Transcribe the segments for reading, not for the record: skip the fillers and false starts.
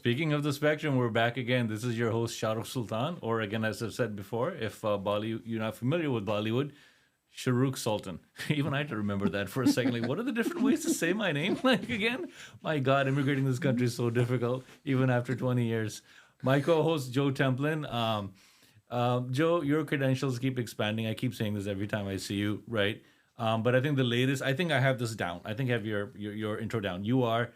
Speaking of the spectrum, we're back again. This is your host, Shahrukh Sultan, or again, as I've said before, if you're not familiar with Bollywood, Shahrukh Sultan. Even I had to remember that for a second. Like, what are the different ways to say my name? Like, again, my God, immigrating to this country is so difficult, even after 20 years. My co-host, Joe Templin. Joe, your credentials keep expanding. I keep saying this every time I see you, right? But I think the latest, I think I have this down. I think I have your intro down. You are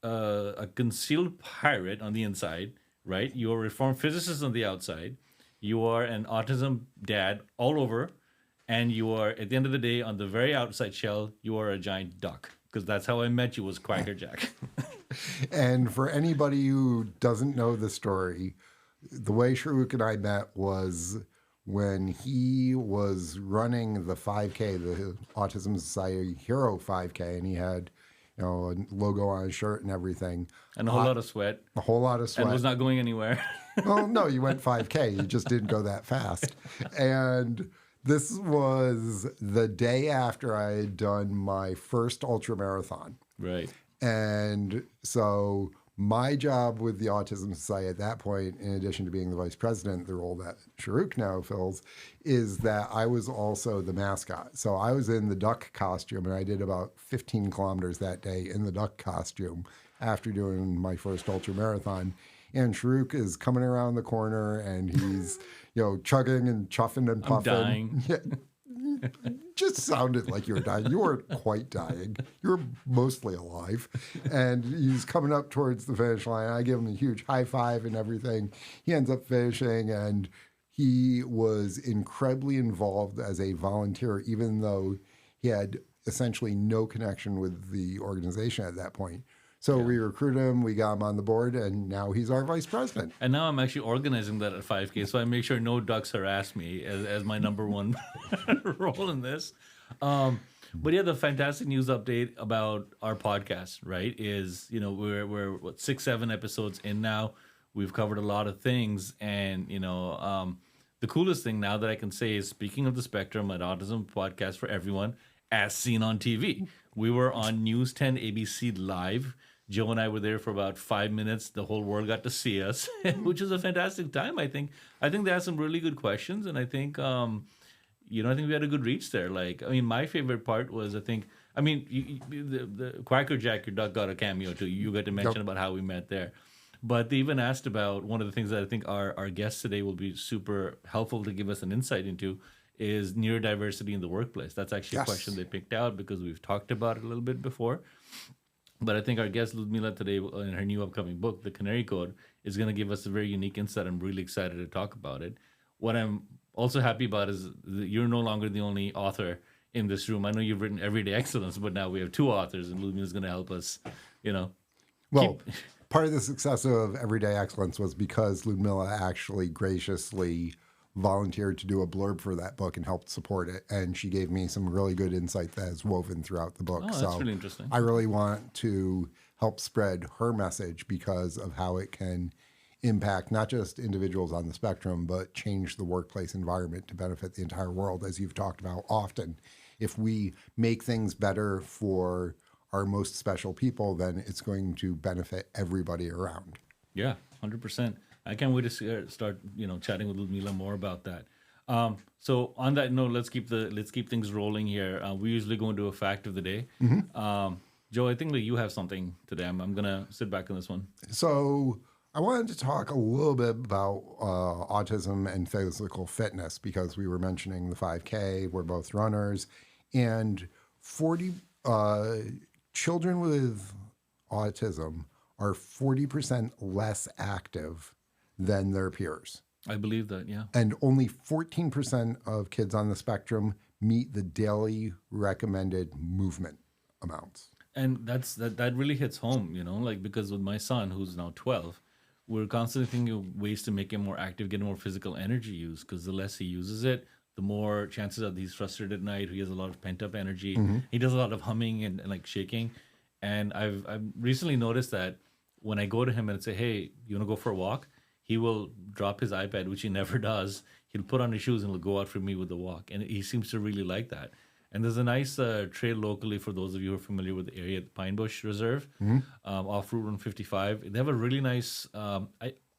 a concealed pirate on the inside, right? You're a reformed physicist on the outside. You are an autism dad all over. And you are, at the end of the day, on the very outside shell, you are a giant duck. Because that's how I met you, was Quacker Jack. And for anybody who doesn't know the story, the way Shahrukh and I met was when he was running the 5K, the Autism Society Hero 5K, and he had, a logo on his shirt and everything. And a whole lot of sweat. A whole lot of sweat. And was not going anywhere. Well, no, you went 5K. You just didn't go that fast. And this was the day after I had done my first ultra marathon. Right. And so my job with the Autism Society at that point, in addition to being the vice president, the role that Shahrukh now fills, is that I was also the mascot. So I was in the duck costume, and I did about 15 kilometers that day in the duck costume after doing my first ultra marathon. And Shahrukh is coming around the corner, and he's, chugging and chuffing and puffing. I'm dying. Yeah, just sounded like you were dying. You weren't quite dying. You were mostly alive. And he's coming up towards the finish line. I give him a huge high five and everything. He ends up finishing, and he was incredibly involved as a volunteer, even though he had essentially no connection with the organization at that point. So we recruited him, we got him on the board, and now he's our vice president. And now I'm actually organizing that at 5K, so I make sure no ducks harass me as my number one role in this. But yeah, the fantastic news update about our podcast, right, is, we're 6-7 episodes in now. We've covered a lot of things, and, the coolest thing now that I can say is, speaking of the spectrum, an autism podcast for everyone, as seen on TV. We were on News 10 ABC Live. Joe and I were there for about 5 minutes. The whole world got to see us, which is a fantastic time. I think they had some really good questions, and I think I think we had a good reach there. My favorite part was, the Quacker Jack, your duck, got a cameo too. You got to mention about how we met there. But they even asked about one of the things that I think our guests today will be super helpful to give us an insight into is neurodiversity in the workplace. That's actually a question they picked out because we've talked about it a little bit before. But I think our guest Ludmila today, in her new upcoming book, The Canary Code, is going to give us a very unique insight. I'm really excited to talk about it. What I'm also happy about is that you're no longer the only author in this room. I know you've written Everyday Excellence, but now we have two authors, and Ludmila's going to help us, Part of the success of Everyday Excellence was because Ludmila actually graciously volunteered to do a blurb for that book and helped support it. And she gave me some really good insight that is woven throughout the book. Oh, that's really interesting. I really want to help spread her message because of how it can impact not just individuals on the spectrum, but change the workplace environment to benefit the entire world, as you've talked about often. If we make things better for our most special people, then it's going to benefit everybody around. Yeah, 100%. I can't wait to start, chatting with Ludmila more about that. So on that note, let's keep things rolling here. We usually go into a fact of the day. Mm-hmm. Joe, I think that you have something today. I'm gonna sit back on this one. So I wanted to talk a little bit about autism and physical fitness because we were mentioning the 5K. We're both runners, and 40 children with autism are 40% less active than their peers. I believe that, yeah. And only 14% of kids on the spectrum meet the daily recommended movement amounts. And that really hits home, because with my son, who's now 12, we're constantly thinking of ways to make him more active, get more physical energy use, because the less he uses it, the more chances are that he's frustrated at night. He has a lot of pent-up energy. Mm-hmm. He does a lot of humming and shaking. And I've recently noticed that when I go to him and say, hey, you want to go for a walk? He will drop his iPad, which he never does. He'll put on his shoes and he'll go out for me with the walk. And he seems to really like that. And there's a nice trail locally for those of you who are familiar with the area, the Pine Bush Reserve, off Route 155. They have a really nice, I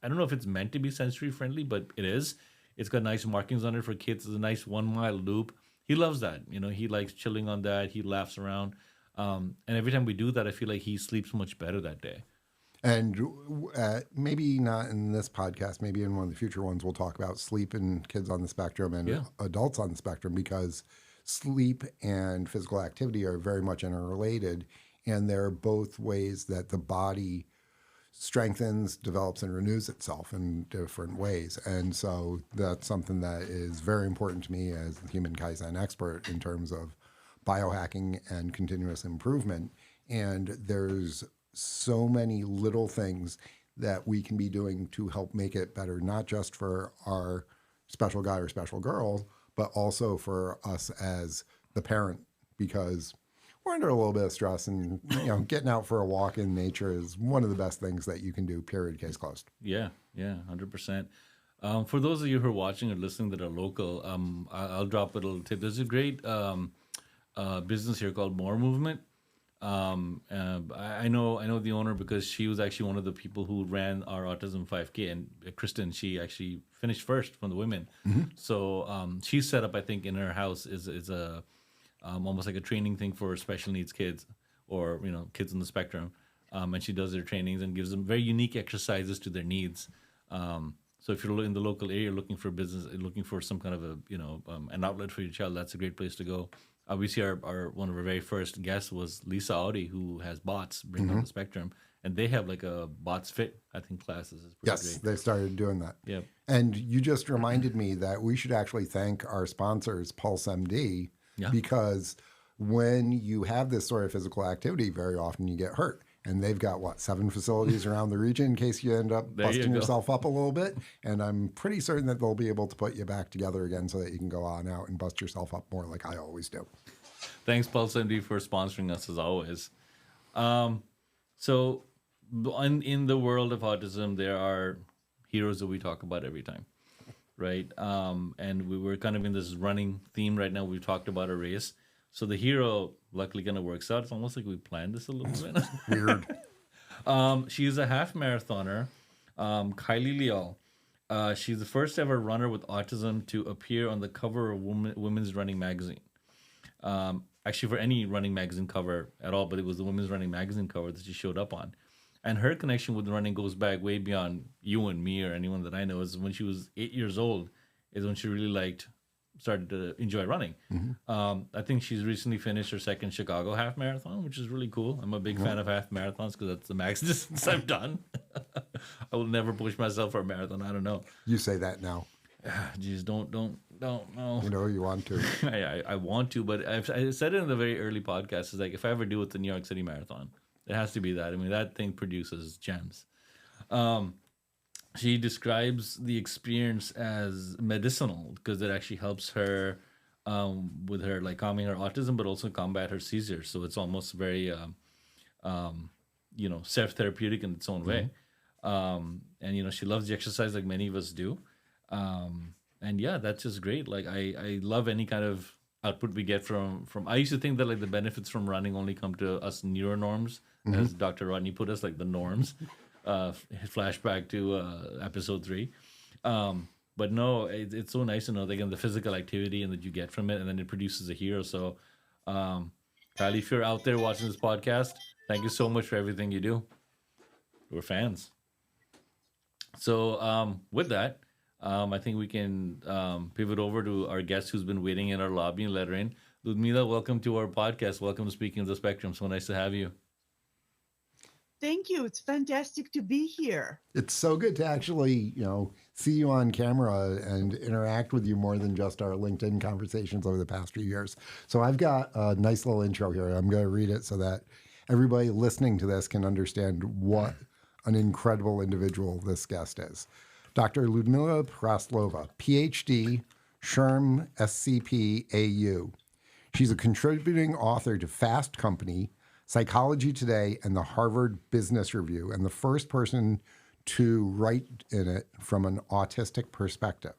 don't know if it's meant to be sensory friendly, but it is. It's got nice markings on it for kids. It's a nice 1 mile loop. He loves that. He likes chilling on that. He laughs around. And every time we do that, I feel like he sleeps much better that day. And maybe not in this podcast, maybe in one of the future ones, we'll talk about sleep in kids on the spectrum and adults on the spectrum, because sleep and physical activity are very much interrelated. And they're both ways that the body strengthens, develops, and renews itself in different ways. And so that's something that is very important to me as the human Kaizen expert in terms of biohacking and continuous improvement. And there's so many little things that we can be doing to help make it better, not just for our special guy or special girl, but also for us as the parent, because we're under a little bit of stress, and getting out for a walk in nature is one of the best things that you can do, period, case closed. Yeah, 100%. For those of you who are watching or listening that are local, I'll drop a little tip. There's a great business here called More Movement. I know the owner because she was actually one of the people who ran our Autism 5K, and Kristen, she actually finished first from the women. So she set up, I think, in her house is a almost like a training thing for special needs kids, or kids on the spectrum, and she does their trainings and gives them very unique exercises to their needs. So if you're in the local area looking for business, looking for some kind of an outlet for your child, that's a great place to go. Obviously, our one of our very first guests was Lisa Audi, who has bots bring on the spectrum, and they have like a bots fit, I think, classes. It's pretty Yes, great. they started doing that. Yeah. And you just reminded me that we should actually thank our sponsors, Pulse MD, because when you have this sort of physical activity, very often you get hurt. And they've got, 7 facilities around the region in case you end up busting yourself up a little bit. And I'm pretty certain that they'll be able to put you back together again so that you can go on out and bust yourself up more like I always do. Thanks, Pulse MD, for sponsoring us as always. So in the world of autism, there are heroes that we talk about every time, right? And we were kind of in this running theme right now. We've talked about a race. So the hero luckily kind of works out. It's almost like we planned this a little bit. Weird. She's a half marathoner, Kylie Lyall. She's the first ever runner with autism to appear on the cover of Women's Running magazine. Actually, for any running magazine cover at all, but it was the Women's Running magazine cover that she showed up on. And her connection with running goes back way beyond you and me or anyone that I know. Is when she was 8 years old is when she really started to enjoy running. I think she's recently finished her second Chicago half marathon, which is really cool. I'm a big fan of half marathons because that's the max distance I've done. I will never push myself for a marathon. I don't know. You say that now. Jeez, don't no. You want to. I want to, but I said it in the very early podcast. Is like if I ever do it, the New York City Marathon, it has to be that. I mean, that thing produces gems. She describes the experience as medicinal because it actually helps her with her calming her autism, but also combat her seizures. So it's almost very, self-therapeutic in its own way. And she loves the exercise like many of us do. And yeah, that's just great. I love any kind of output we get from. I used to think that the benefits from running only come to us neuronorms, as Dr. Rodney put us, the norms. Flashback to episode 3, but no, it's so nice to know again the physical activity and that you get from it, and then it produces a hero. So, Kylie, if you're out there watching this podcast, thank you so much for everything you do. We're fans. So, with that, I think we can pivot over to our guest who's been waiting in our lobby and let her in. Ludmila, welcome to our podcast. Welcome to Speaking of the Spectrum. So nice to have you. Thank you. It's fantastic to be here. It's so good to actually, see you on camera and interact with you more than just our LinkedIn conversations over the past few years. So I've got a nice little intro here. I'm going to read it so that everybody listening to this can understand what an incredible individual this guest is. Dr. Ludmila Praslova, PhD, SHRM, SCP, AU. She's a contributing author to Fast Company, Psychology Today, and the Harvard Business Review, and the first person to write in it from an autistic perspective.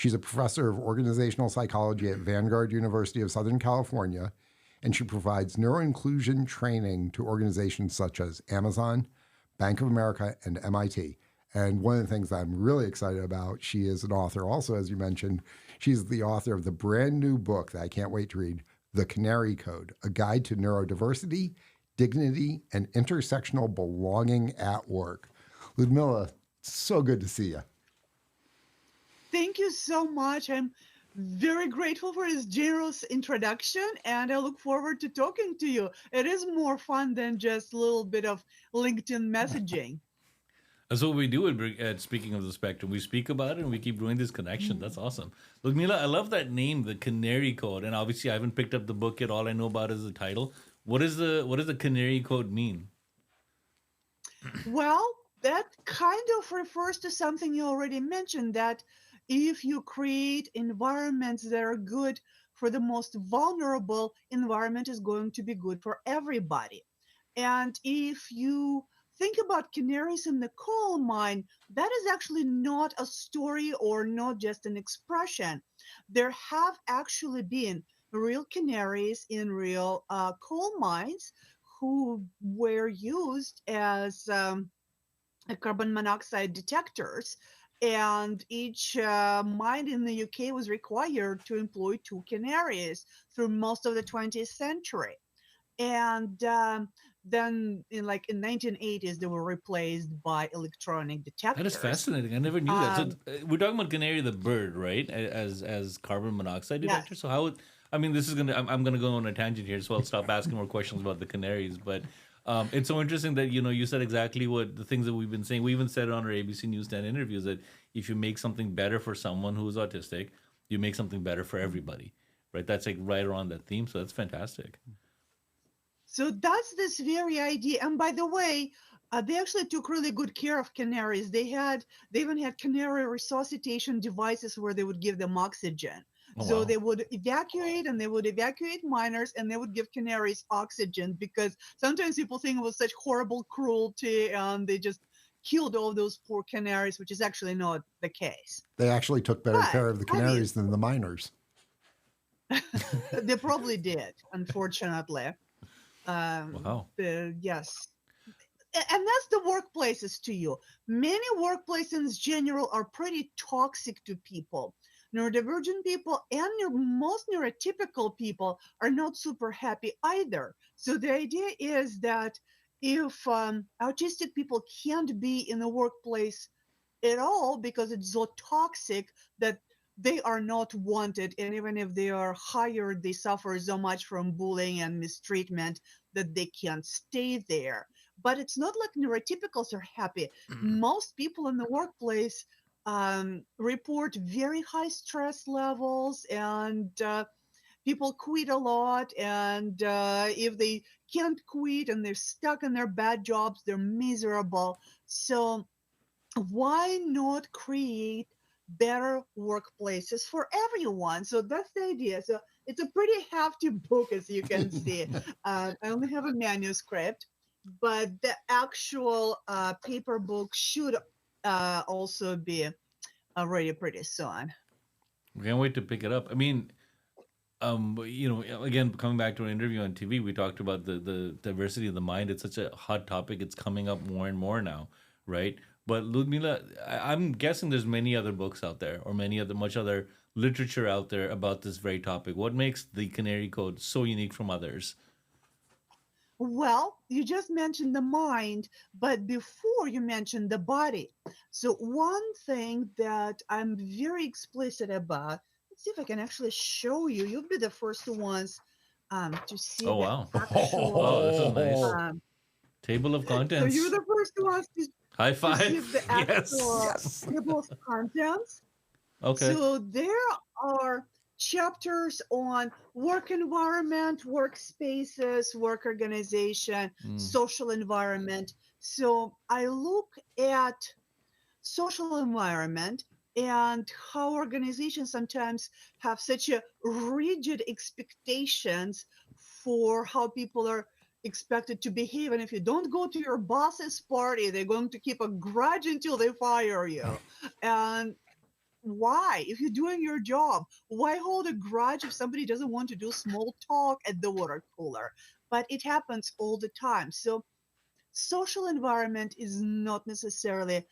She's a professor of organizational psychology at Vanguard University of Southern California, and she provides neuro-inclusion training to organizations such as Amazon, Bank of America, and MIT. And one of the things I'm really excited about, she is an author also, as you mentioned. She's the author of the brand new book that I can't wait to read, The Canary Code, A Guide to Neurodiversity, Dignity, and Intersectional Belonging at Work. Ludmila, so good to see you. Thank you so much. I'm very grateful for this generous introduction, and I look forward to talking to you. It is more fun than just a little bit of LinkedIn messaging. That's what we do at Speaking of the Spectrum. We speak about it and we keep growing this connection. That's awesome. Ludmila, I love that name, the Canary Code. And obviously I haven't picked up the book yet. All I know about is the title. What does the Canary Code mean? Well, that kind of refers to something you already mentioned, that if you create environments that are good for the most vulnerable, environment is going to be good for everybody. And if you think about canaries in the coal mine, that is actually not a story or not just an expression. There have actually been real canaries in real coal mines who were used as carbon monoxide detectors. And each mine in the UK was required to employ 2 canaries through most of the 20th century. And then in 1980s, they were replaced by electronic detectors. That is fascinating. I never knew that. So we're talking about canary the bird, right? As carbon monoxide detector. Yes. So how? I mean, this is I'm gonna go on a tangent here, so I'll stop asking more questions about the canaries. But it's so interesting that you said exactly what the things that we've been saying. We even said it on our ABC News 10 interviews that if you make something better for someone who's autistic, you make something better for everybody, right? That's like right around that theme. So that's fantastic. So that's this very idea. And by the way, they actually took really good care of canaries. They even had canary resuscitation devices where they would give them oxygen. Oh, So wow. they would evacuate miners, and they would give canaries oxygen, because sometimes people think it was such horrible cruelty and they just killed all those poor canaries, which is actually not the case. They actually took better But, care of the canaries than the miners. They probably did, unfortunately. Wow. Yes. And that's the workplaces to you. Many workplaces in general are pretty toxic to people. Neurodivergent people and most neurotypical people are not super happy either. So the idea is that if autistic people can't be in the workplace at all because it's so toxic that they are not wanted, and even if they are hired, they suffer so much from bullying and mistreatment that they can't stay there. But it's not like neurotypicals are happy. Most people in the workplace report very high stress levels, and people quit a lot. And if they can't quit and they're stuck in their bad jobs, they're miserable. So why not create better workplaces for everyone? So that's the idea. So it's a pretty hefty book, as you can see. I only have a manuscript, but the actual paper book should also be ready pretty soon. We can't wait to pick it up. I mean, again, coming back to an interview on TV, we talked about the diversity of the mind. It's such a hot topic. It's coming up more and more now, right? But Ludmila, I'm guessing there's many other books out there or much other literature out there about this very topic. What makes the Canary Code so unique from others? Well, you just mentioned the mind, but before you mentioned the body. So one thing that I'm very explicit about, let's see if I can actually show you. You'll be the first ones to see Oh, the wow. actual. Oh, this is nice. Table of So contents. you're the first ones to High see five. the actual Yes. table of contents. Okay. So there are chapters on work environment, workspaces, work organization, social environment. So I look at social environment and how organizations sometimes have such a rigid expectations for how people are expected to behave. And if you don't go to your boss's party, they're going to keep a grudge until they fire you. And why? If you're doing your job, why hold a grudge if somebody doesn't want to do small talk at the water cooler? But it happens all the time. So social environment is not necessarily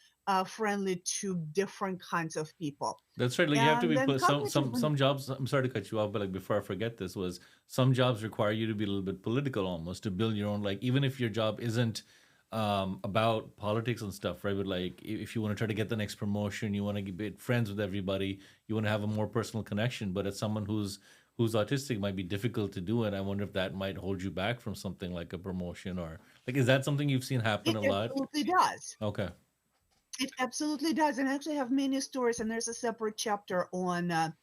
friendly to different kinds of people. That's right. Like you have to And be then cognitive, some jobs. I'm sorry to cut you off, but like before I forget this, was some jobs require you to be a little bit political, almost to build your own. Like even if your job isn't about politics and stuff, right? But like if you want to try to get the next promotion, you want to be friends with everybody, you want to have a more personal connection. But as someone who's autistic, might be difficult to do it. I wonder if that might hold you back from something like a promotion or like is that something you've seen happen it a lot? absolutely does. Okay. It absolutely does. And I actually have many stories, and there's a separate chapter on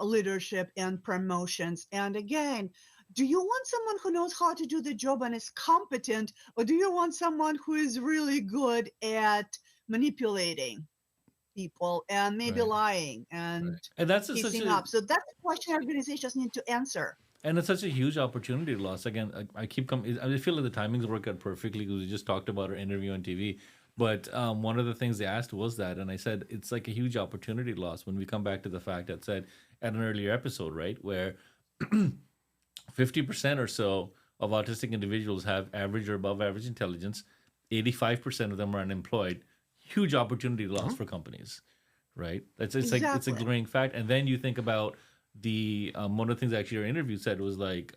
leadership and promotions. And again, do you want someone who knows how to do the job and is competent, or do you want someone who is really good at manipulating people and maybe Right. lying and Right. And that's such kissing a up? So that's a question organizations need to answer. And it's such a huge opportunity loss. Again, I keep coming. I feel like the timings work out perfectly because we just talked about our interview on TV. But one of the things they asked was that, and I said it's like a huge opportunity loss when we come back to the fact that said at an earlier episode, right, where 50% or so of autistic individuals have average or above average intelligence. 85% of them are unemployed. Huge opportunity loss for companies, right? It's like it's a Exactly. glaring fact. And then you think about the one of the things actually our interview said was like,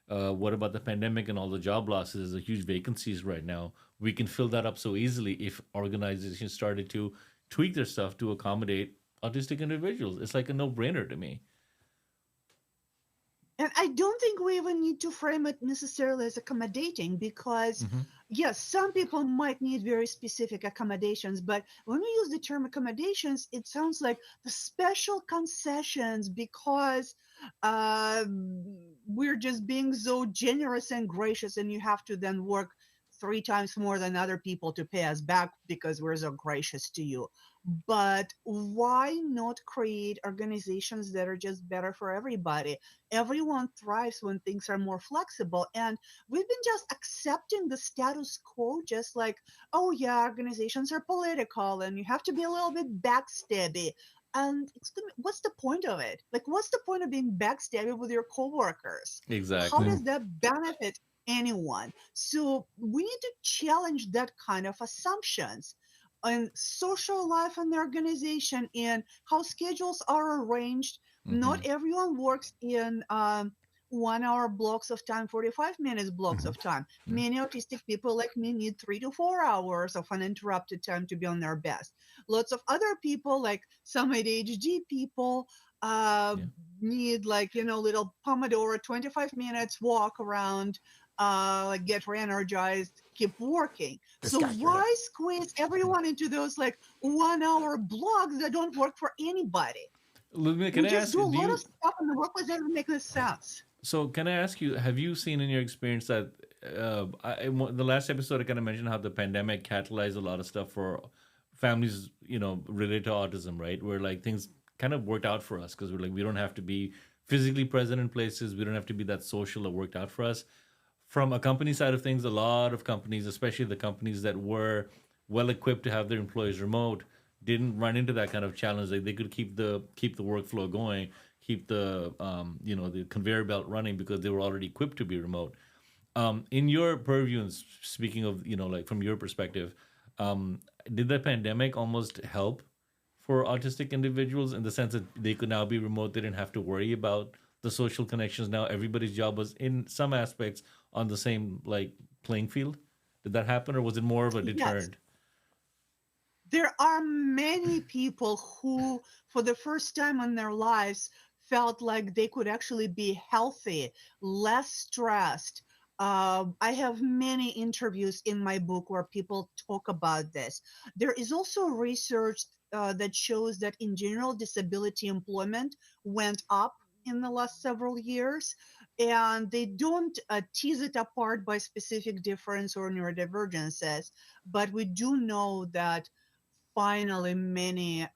what about the pandemic and all the job losses? There's a huge vacancies right now. We can fill that up so easily if organizations started to tweak their stuff to accommodate autistic individuals. It's like a no-brainer to me. And I don't think we even need to frame it necessarily as accommodating because, Hmm. yes, some people might need very specific accommodations, but when we use the term accommodations, it sounds like the special concessions because uh, we're just being so generous and gracious, and you have to then work 3 times more than other people to pay us back because we're so gracious to you. But why not create organizations that are just better for everybody? Everyone thrives when things are more flexible. And we've been just accepting the status quo, just like, oh, yeah, organizations are political and you have to be a little bit backstabby. And what's the point of it? Like, what's the point of being backstabby with your coworkers? How Exactly. does that benefit anyone? So we need to challenge that kind of assumptions and social life and organization and how schedules are arranged. Hmm. Not everyone works in 1 hour blocks of time, 45 minutes blocks Mhm. of time. Yeah. Many autistic people like me need 3 to 4 hours of uninterrupted time to be on their best. Lots of other people, like some ADHD people, uh, Yeah. need like, little Pomodoro, 25 minutes walk around, get re-energized, keep working. This So guy here. why squeeze everyone into those like 1 hour blocks that don't work for anybody? Ludmila, can We I just ask, do a do lot of you, stuff in the workplace that doesn't make any sense. so can I ask you, have you seen in your experience that the last episode I kind of mentioned how the pandemic catalyzed a lot of stuff for families, related to autism, right? Where like things kind of worked out for us because we're like, we don't have to be physically present in places. We don't have to be that social. It worked out for us. From a company side of things, a lot of companies, especially the companies that were well equipped to have their employees remote, didn't run into that kind of challenge. Like they could keep the workflow going, keep the conveyor belt running because they were already equipped to be remote. In your purview, and speaking of like from your perspective, um, did the pandemic almost help for autistic individuals in the sense that they could now be remote? They didn't have to worry about the social connections. Now everybody's job was in some aspects on the same like playing field. Did that happen, or was it more of a Yes, deterrent? there are many people who, for the first time in their lives, felt like they could actually be healthy, less stressed. I have many interviews in my book where people talk about this. There is also research that shows that in general, disability employment went up in the last several years, and they don't tease it apart by specific difference or neurodivergences, but we do know that finally many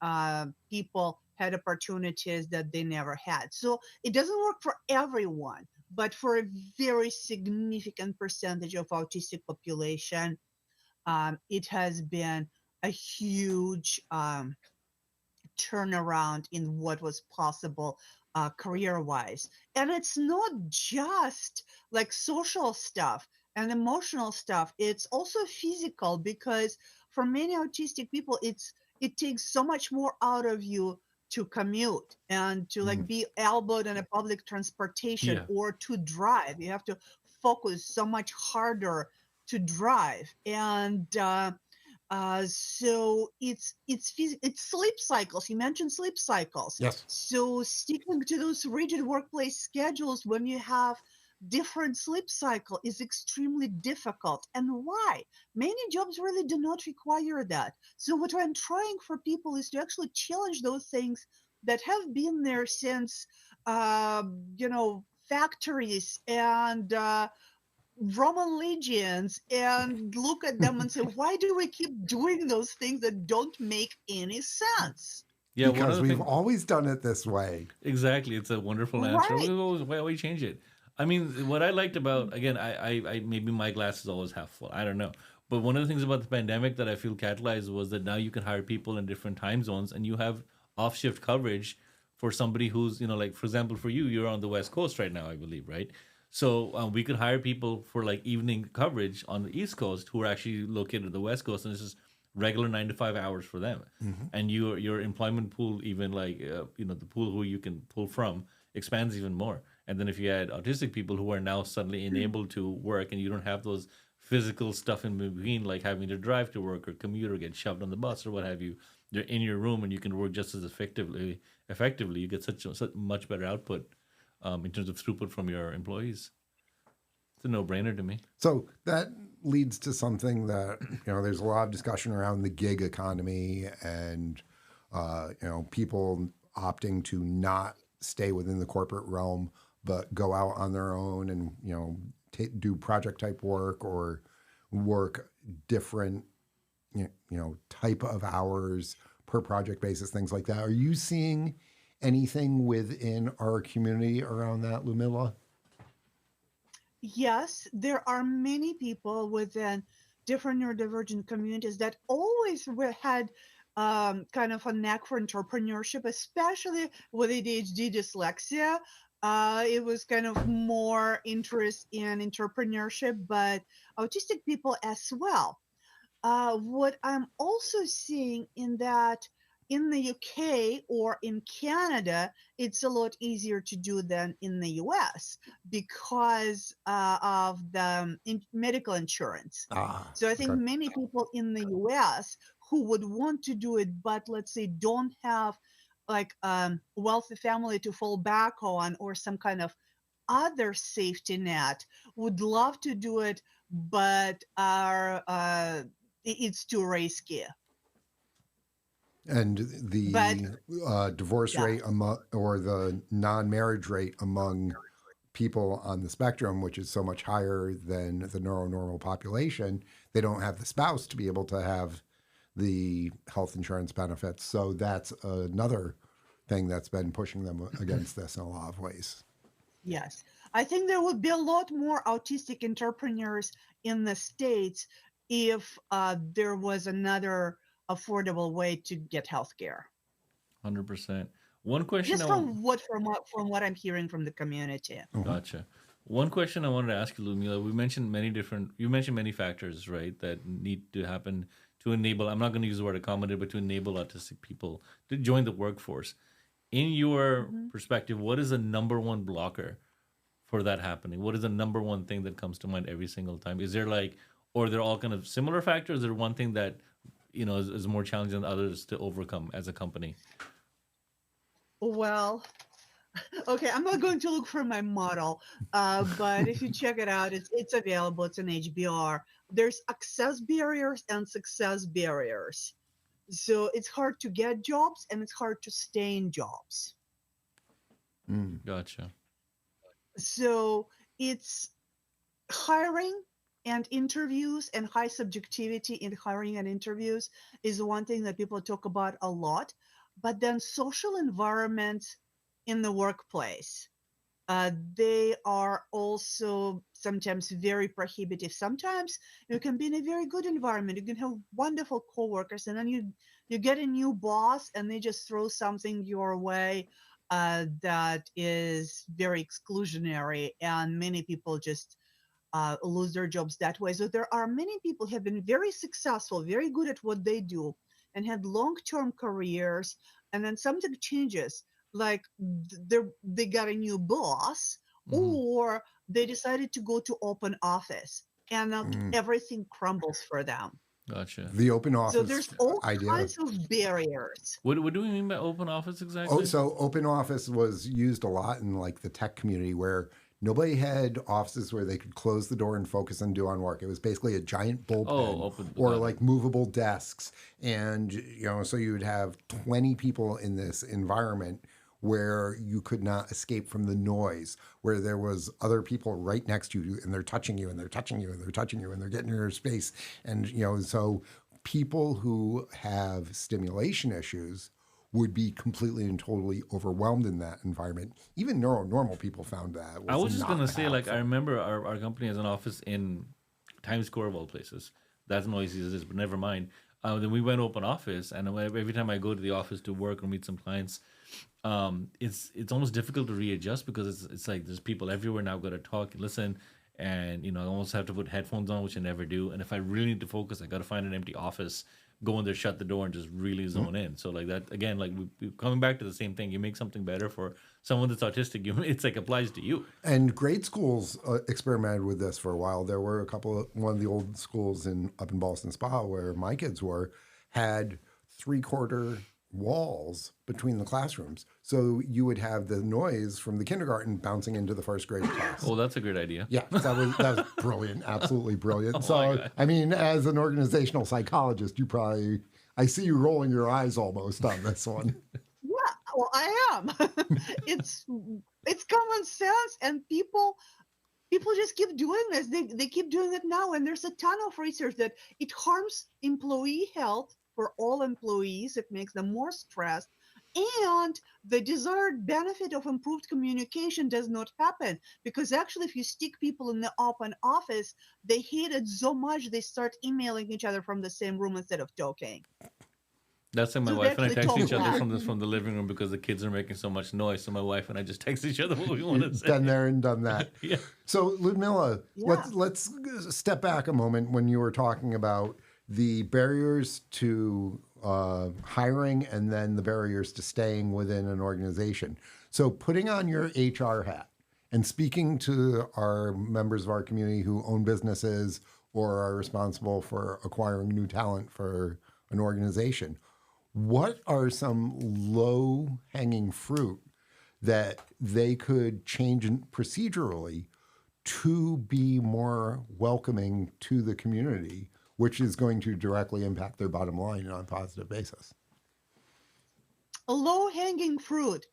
people had opportunities that they never had. So it doesn't work for everyone, but for a very significant percentage of autistic population, it has been a huge turnaround in what was possible career-wise. And it's not just like social stuff and emotional stuff. It's also physical, because for many autistic people, it takes so much more out of you to commute and to like be elbowed in a public transportation Yeah. or to drive. You have to focus so much harder to drive, and so it's sleep cycles. You mentioned sleep cycles. Yes. So sticking to those rigid workplace schedules when you have different sleep cycle is extremely difficult. And why? Many jobs really do not require that. So what I'm trying for people is to actually challenge those things that have been there since, factories and Roman legions, and look at them and say, why do we keep doing those things that don't make any sense? Yeah, one Because of the we've things. always done it this way. Exactly. It's a wonderful answer. Right. Why always change it? I mean, what I liked about, again, I maybe my glass is always half full. I don't know. But one of the things about the pandemic that I feel catalyzed was that now you can hire people in different time zones, and you have off shift coverage for somebody who's, like, for example, for you, you're on the West Coast right now, I believe, right? So we could hire people for like evening coverage on the East Coast who are actually located at the West Coast, and this is regular 9 to 5 hours for them. And your employment pool, even like the pool who you can pull from, expands even more. And then if you add autistic people who are now suddenly enabled to work, and you don't have those physical stuff in between, like having to drive to work or commute or get shoved on the bus or what have you, you're in your room and you can work just as effectively. You get such much better output in terms of throughput from your employees. It's a no-brainer to me. So that leads to something that, there's a lot of discussion around the gig economy and, people opting to not stay within the corporate realm, but go out on their own and, do project type work or work different, type of hours per project basis, things like that. Are you seeing anything within our community around that, Ludmila? Yes, there are many people within different neurodivergent communities that always had kind of a knack for entrepreneurship, especially with ADHD dyslexia. It was kind of more interest in entrepreneurship, but autistic people as well. What I'm also seeing in that in the UK or in Canada, it's a lot easier to do than in the US because of the medical insurance. So I think Okay. many people in the US who would want to do it, but let's say don't have like wealthy family to fall back on or some kind of other safety net, would love to do it, but are it's too risky. And But the divorce yeah, rate or the non-marriage rate among people on the spectrum, which is so much higher than the neuronormal population, they don't have the spouse to be able to have the health insurance benefits. So that's another thing that's been pushing them against this in a lot of ways. yes. I think there would be a lot more autistic entrepreneurs in the States if there was another affordable way to get healthcare. 100%. One question Just from what I'm hearing from the community. Gotcha. One question I wanted to ask you, Ludmila. You mentioned many factors, right, that need to happen to enable, I'm not going to use the word accommodate, but to enable autistic people to join the workforce. In your perspective, what is the number one blocker for that happening? What is the number one thing that comes to mind every single time? Is there or they're all kind of similar factors? Is there one thing that, is more challenging than others to overcome as a company? Well, okay, I'm not going to look for my model, but if you check it out, it's available. It's an HBR. There's access barriers and success barriers. So it's hard to get jobs and it's hard to stay in jobs. Gotcha. So it's hiring and interviews, and high subjectivity in hiring and interviews is one thing that people talk about a lot. But then social environment in the workplace. They are also sometimes very prohibitive. Sometimes you can be in a very good environment. You can have wonderful coworkers, and then you get a new boss, and they just throw something your way that is very exclusionary, and many people just lose their jobs that way. So there are many people who have been very successful, very good at what they do, and had long-term careers. And then something changes, like they got a new boss, Mm-hmm. or they decided to go to open office, and now everything crumbles for them. Gotcha. The open So office there's all idea. kinds of barriers. What do we mean by open office exactly? Oh, so open office was used a lot in like the tech community where nobody had offices where they could close the door and focus and do on work. It was basically a giant bullpen open. or like movable desks. And, so you would have 20 people in this environment where you could not escape from the noise, where there was other people right next to you and they're touching you and they're touching you and they're touching you and they're getting in your space. And, so people who have stimulation issues would be completely and totally overwhelmed in that environment. Even normal people found that. I was just not gonna say, like, I helpful. remember our company has an office in Times Square of all places. That's noisy as it is, but never mind. Then we went open office, and every time I go to the office to work or meet some clients, it's almost difficult to readjust because it's like there's people everywhere now. Got to talk and listen, and I almost have to put headphones on, which I never do. And if I really need to focus, I got to find an empty office, go in there, shut the door, and just really zone in. So like that again, like we coming back to the same thing. You make something better for someone that's autistic. It's like applies to you. And grade schools experimented with this for a while. There were one of the old schools up in Boston Spa where my kids had 3/4 walls between the classrooms. So you would have the noise from the kindergarten bouncing into the first grade class. Oh, that's a great idea. Yeah, that was brilliant, absolutely brilliant. my So, God. I mean, as an organizational psychologist, I see you rolling your eyes almost on this one. Yeah, well, I am. it's common sense, and people just keep doing this. They keep doing it now, and there's a ton of research that it harms employee health for all employees. It makes them more stressed, and the desired benefit of improved communication does not happen, because actually if you stick people in the open office, they hate it so much they start emailing each other from the same room instead of talking. That's like my So wife and I they text actually each other talk from the living room because the kids are making so much noise. So my wife and I just text each other what we want to say. Done there and done that. Yeah. So, Ludmila, Yeah. let's step back a moment when you were talking about the barriers to hiring and then the barriers to staying within an organization. So, putting on your HR hat and speaking to our members of our community who own businesses or are responsible for acquiring new talent for an organization, what are some low-hanging fruit that they could change procedurally to be more welcoming to the community, which is going to directly impact their bottom line on a positive basis? A low-hanging fruit: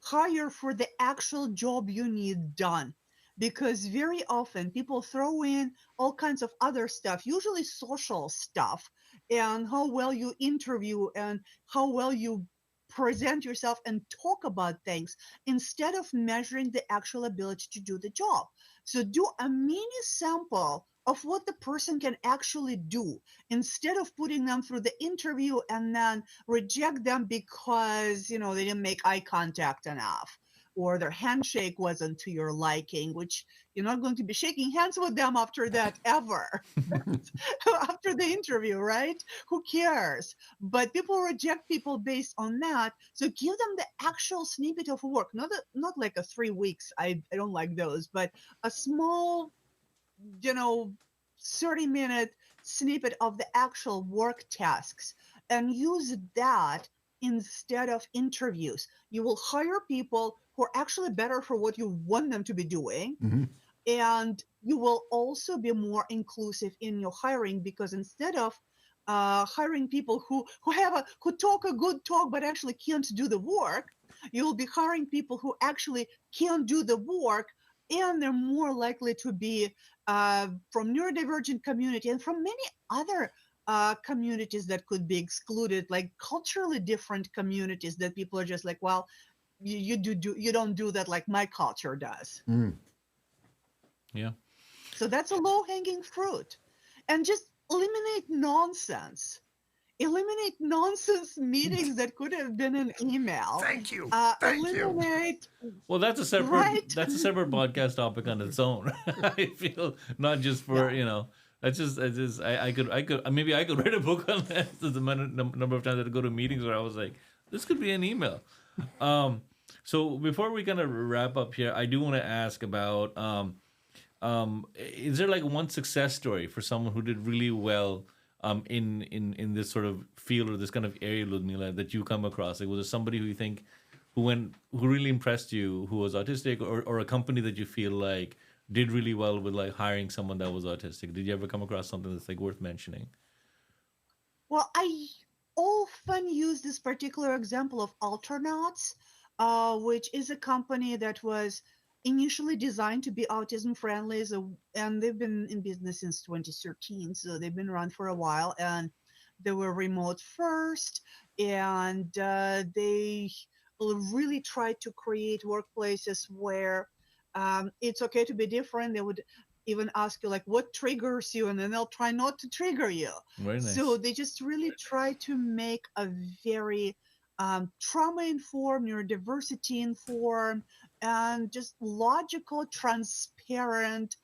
hire for the actual job you need done. Because very often people throw in all kinds of other stuff, usually social stuff, and how well you interview and how well you present yourself and talk about things, instead of measuring the actual ability to do the job. So do a mini sample of what the person can actually do, instead of putting them through the interview and then reject them because they didn't make eye contact enough, or their handshake wasn't to your liking, which you're not going to be shaking hands with them after that ever. After the interview, right? Who cares? But people reject people based on that. So give them the actual snippet of work, not like a 3 weeks. I don't like those, but a small 30-minute snippet of the actual work tasks, and use that instead of interviews. You will hire people who are actually better for what you want them to be doing. Mm-hmm. And you will also be more inclusive in your hiring, because instead of hiring people who talk a good talk but actually can't do the work, you will be hiring people who actually can do the work, and they're more likely to be from neurodivergent community and from many other communities that could be excluded, like culturally different communities that people are just like, well, you don't do that like my culture does. Yeah. So that's a low-hanging fruit. And just eliminate nonsense. Eliminate nonsense meetings that could have been an email. Thank you. Eliminate. Well, that's a separate Right? podcast topic on its own. I feel not just for That's just I could maybe I could write a book on that. The number of times I had to go to meetings where I was like, this could be an email. So before we kind of wrap up here, I do want to ask about is there like one success story for someone who did really well in this sort of field or this kind of area, Ludmila, that you come across? Like, was there somebody who you think who really impressed you, who was autistic, or a company that you feel like did really well with like hiring someone that was autistic? Did you ever come across something that's like worth mentioning? Well, I often use this particular example of Alternauts, which is a company that was initially designed to be autism friendly. So, and they've been in business since 2013. So they've been around for a while, and they were remote first, and they really tried to create workplaces where it's okay to be different. They would even ask you like, what triggers you, and then they'll try not to trigger you. Very nice. So they just really try to make a very trauma-informed, neurodiversity-informed, and just logical, transparent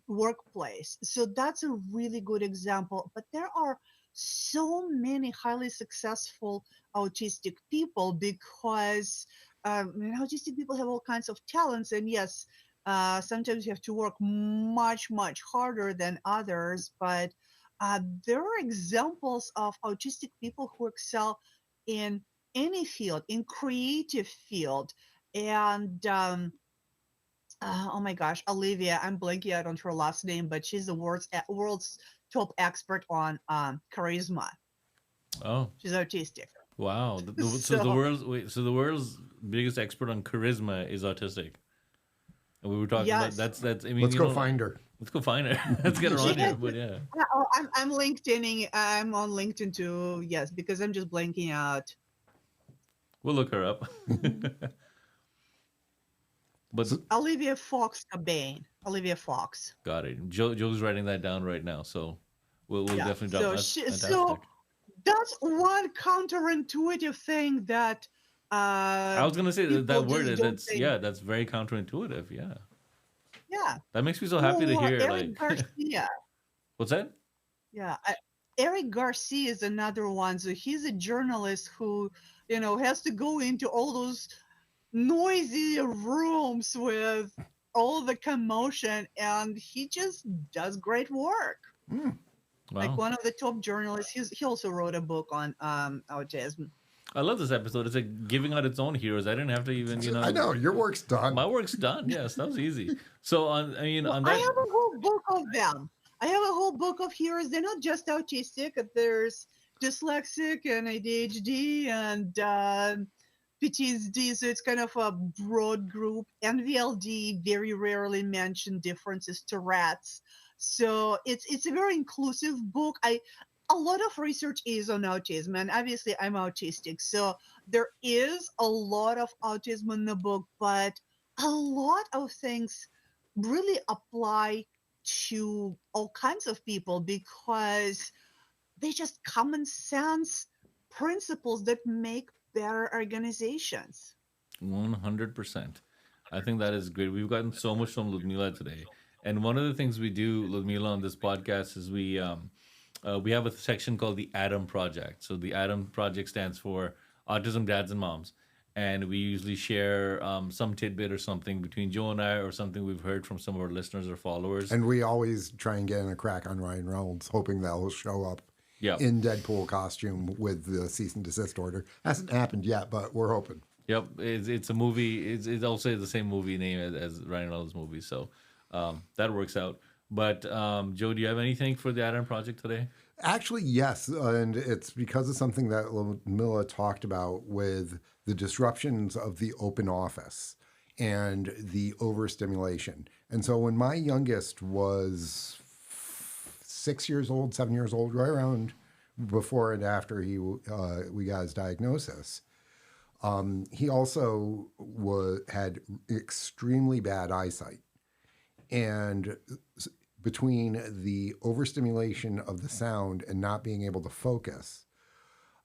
workplace. So that's a really good example. But there are so many highly successful autistic people because autistic people have all kinds of talents. And yes, sometimes you have to work much, much harder than others. But there are examples of autistic people who excel in any field, in creative field. And oh my gosh, Olivia, I'm blanking out on her last name, but she's the world's top expert on charisma. Oh, she's autistic. Wow. So the world's biggest expert on charisma is autistic. And we were talking about that's I mean, let's go find her. Let's go find her. Let's get her on here. But yeah. I'm LinkedIning. I'm on LinkedIn too. Yes, because I'm just blanking out. We'll look her up. But Olivia Fox-Cabane. Olivia Fox. Got it. Joe's writing that down right now, so we'll definitely drop that. So that's one counterintuitive thing that I was gonna say that word is that's very counterintuitive. Yeah. That makes me so happy to hear. Eric Garcia. What's that? Yeah, Eric Garcia is another one. So he's a journalist who, has to go into all those noisy rooms with all the commotion, and he just does great work. Wow. Like one of the top journalists. He also wrote a book on autism. I love this episode. It's like giving out its own heroes. I didn't have to even, I know your work's done. My work's done. Yes, that was easy. So on that. I have a whole book of them. I have a whole book of heroes. They're not just autistic. There's dyslexic and ADHD and PTSD. So it's kind of a broad group. NVLD, very rarely mentioned differences to rats. So it's a very inclusive book. A lot of research is on autism, and obviously I'm autistic. So there is a lot of autism in the book, but a lot of things really apply to all kinds of people because they just common sense principles that make better organizations. 100%. I think that is great. We've gotten so much from Ludmila today. And one of the things we do, Ludmila, on this podcast is we have a section called the ADAM Project. So the ADAM Project stands for Autism Dads and Moms. And we usually share some tidbit or something between Joe and I or something we've heard from some of our listeners or followers. And we always try and get in a crack on Ryan Reynolds, hoping that he'll show up in Deadpool costume with the cease and desist order. Hasn't happened yet, but we're hoping. Yep. It's a movie. It's also the same movie name as Ryan Reynolds' movie. So that works out. But Joe, do you have anything for the ADAM Project today? Actually, yes. And it's because of something that Ludmila talked about with the disruptions of the open office and the overstimulation. And so when my youngest was 7 years old, right around before and after we got his diagnosis, He also had extremely bad eyesight. And between the overstimulation of the sound and not being able to focus,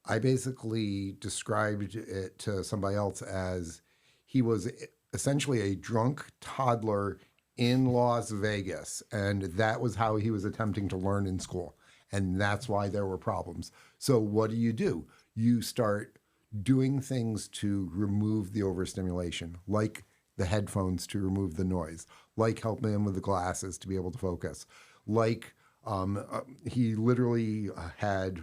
I basically described it to somebody else as he was essentially a drunk toddler in Las Vegas. And that was how he was attempting to learn in school. And that's why there were problems. So what do? You start doing things to remove the overstimulation, like the headphones to remove the noise, like helping him with the glasses to be able to focus, like he literally had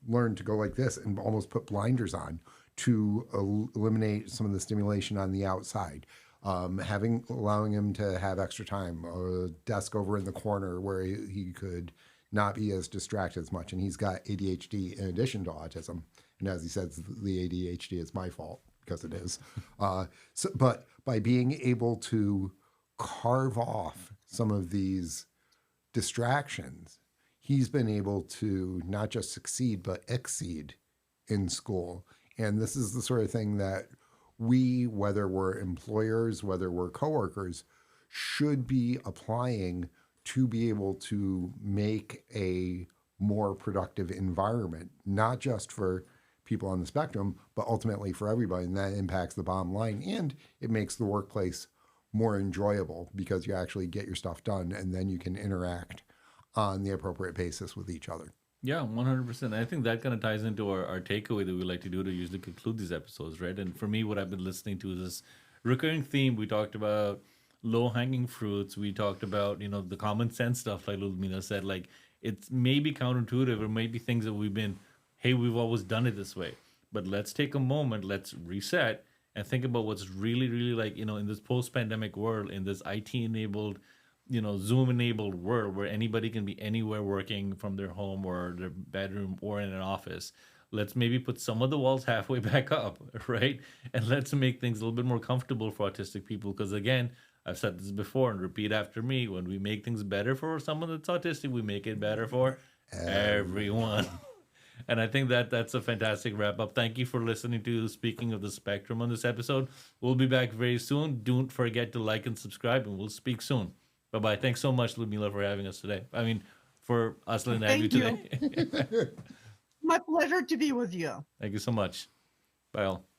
learned to go like this and almost put blinders on to eliminate some of the stimulation on the outside. Allowing him to have extra time, a desk over in the corner where he could not be as distracted as much. And he's got ADHD in addition to autism. And as he says, the ADHD is my fault, because it is. But by being able to carve off some of these distractions, he's been able to not just succeed, but exceed in school. And this is the sort of thing that we, whether we're employers, whether we're coworkers, should be applying to be able to make a more productive environment, not just for people on the spectrum, but ultimately for everybody. And that impacts the bottom line. And it makes the workplace more enjoyable because you actually get your stuff done and then you can interact on the appropriate basis with each other. Yeah, 100%. I think that kind of ties into our takeaway that we like to do to usually conclude these episodes, right? And for me, what I've been listening to is this recurring theme. We talked about low-hanging fruits. We talked about, the common sense stuff, like Ludmila said. Like, it's maybe counterintuitive or maybe things that we've always done it this way. But let's take a moment, let's reset and think about what's really, really like, in this post-pandemic world, in this IT-enabled, Zoom-enabled world where anybody can be anywhere working from their home or their bedroom or in an office. Let's maybe put some of the walls halfway back up, right? And let's make things a little bit more comfortable for autistic people. Because again, I've said this before and repeat after me, when we make things better for someone that's autistic, we make it better for everyone. And I think that's a fantastic wrap up. Thank you for listening to Speaking of the Spectrum on this episode. We'll be back very soon. Don't forget to like and subscribe, and we'll speak soon. Bye-bye. Thanks so much, Ludmila, for having us today. For us letting have you today. My pleasure to be with you. Thank you so much. Bye all.